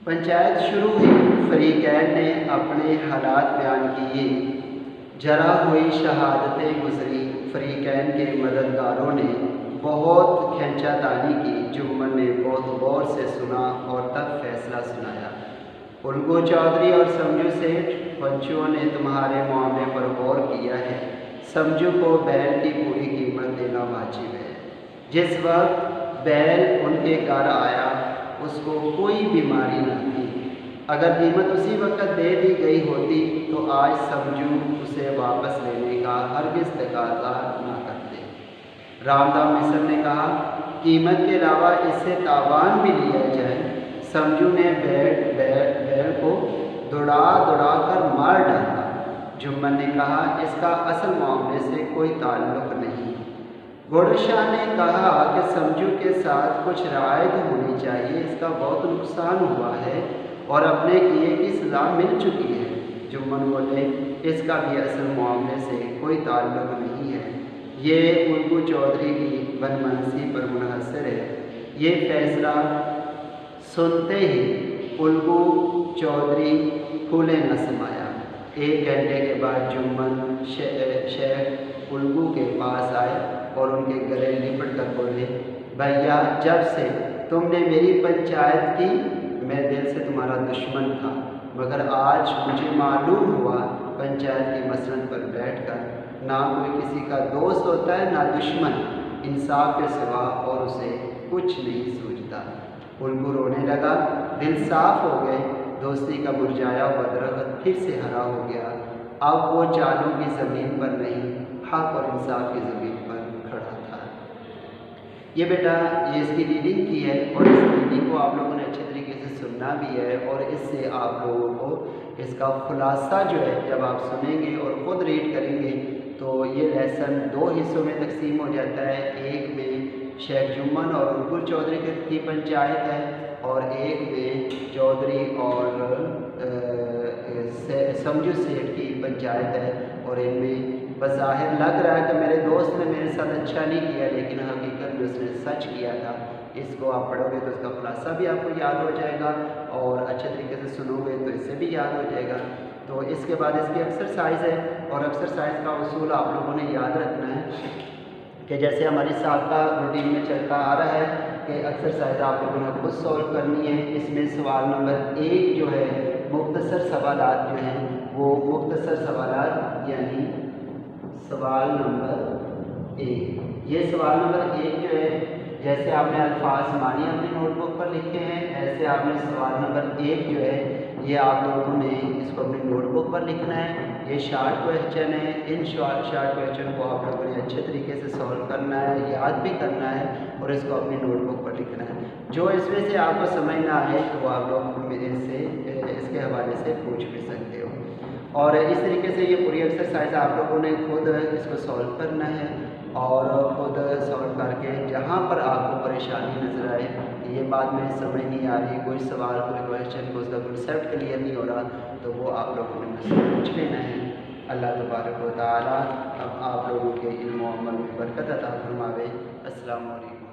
पंचायत शुरू हुई। फरीकैन ने अपने हालात बयान किए। जरा हुई शहादतें गुजरी। फरीकैन के मददगारों ने बहुत खींचातानी की। जुम्मन ने बहुत गौर से सुना और तब फैसला सुनाया। उल्गू चौधरी और समझू सेठ, पंचुओं ने तुम्हारे मामले पर गौर किया है। समझू को बैल की पूरी कीमत देना वाजिब है। जिस वक्त बैल उनके घर आया उसको कोई बीमारी न थी। अगर कीमत उसी वक्त दे दी गई होती तो आज समझू उसे वापस लेने का हरगिज़ तकाज़ा न करते। रामदास मिसर ने कहा, कीमत के अलावा इससे तावान भी लिया जाए। समझू ने बैल को दौड़ा कर मार डाला। जुम्मन ने कहा, इसका असल मामले से कोई ताल्लुक़ नहीं। घोड़र शाह ने कहा कि समझू के साथ कुछ रायत होनी चाहिए, इसका बहुत नुकसान हुआ है और अपने किए की सज़ा मिल चुकी है। जुम्मन बोले, इसका भी असल मामले से कोई ताल्लुक़ नहीं है। ये उल्गू चौधरी की बनमनसी पर मुनहसर है। ये फैसला सुनते ही उल्गू चौधरी फूले न समाया। 1 घंटे के बाद जुम्मन शेख उल्गू के पास आए और उनके गले लिपट कर बोले, भैया, जब से तुमने मेरी पंचायत की मैं दिल से तुम्हारा दुश्मन था, मगर आज मुझे मालूम हुआ पंचायत की मसनद पर बैठकर ना कोई किसी का दोस्त होता है ना दुश्मन, इंसाफ के सिवा और उसे कुछ नहीं सूझता। उल्गू रोने लगा। दिल साफ हो गए। दोस्ती का मुरझाया हुआ दरख्त फिर से हरा हो गया। अब वो चालों की ज़मीन पर नहीं, हक और इंसाफ की ज़मीन पर खड़ा था। ये बेटा, ये इसकी रीडिंग की है और इस रीडिंग को आप लोगों ने अच्छे तरीके से सुनना भी है और इससे आप लोगों को इसका खुलासा जो है जब आप सुनेंगे और ख़ुद रीड करेंगे तो ये लेसन 2 हिस्सों में तकसीम हो जाता है। एक में शेख जुम्मन और उल्गू चौधरी की पंचायत है और एक में चौधरी और समझू सेठ की पंचायत है। और इनमें बज़ाहिर लग रहा है कि मेरे दोस्त ने मेरे साथ अच्छा नहीं किया, लेकिन हकीकत में उसने सच किया था। इसको आप पढ़ोगे तो इसका खुलासा भी आपको याद हो जाएगा और अच्छे तरीके से सुनोगे तो इससे भी याद हो जाएगा। तो इसके बाद इसकी एक्सरसाइज है और एक्सरसाइज का उसूल आप लोगों ने याद रखना है कि जैसे हमारी साबका रूटीन में चलता आ रहा है कि एक्सरसाइज आप लोगों ने खुद सॉल्व करनी है। इसमें सवाल नंबर 1 जो है मुख्तसर सवालात जो हैं वो मुख्तसर सवालात यानी सवाल नंबर 1। ये सवाल नंबर 1 जो है जैसे आपने अल्फाज मानी अपनी नोटबुक पर लिखे हैं ऐसे आपने सवाल नंबर 1 जो है ये आप लोगों ने इसको अपनी नोटबुक पर लिखना है। ये शार्ट क्वेश्चन है। इन शार्ट क्वेश्चन को आप लोगों ने अच्छे तरीके से सॉल्व करना है, याद भी करना है और इसको अपनी नोटबुक पर लिखना है। जो इसमें से आपको समझ ना आए तो आप लोग मेरे से इसके हवाले से पूछ भी सकते हो। और इस तरीके से ये पूरी एक्सरसाइज आप लोगों ने खुद इसको सॉल्व करना है और खुद सॉल्व करके जहाँ पर आपको परेशानी नज़र आए कि ये बात में समझ नहीं आ रही, कोई सवाल कोई क्वेश्चन को उसका कंसेप्ट क्लियर नहीं हो रहा, तो वो आप लोगों ने मुझसे पूछ लेना है। अल्लाह तबारक व तआला अब आप लोगों के इल्म व अमल में बरकत अता फरमावे। अस्सलामु अलैकुम।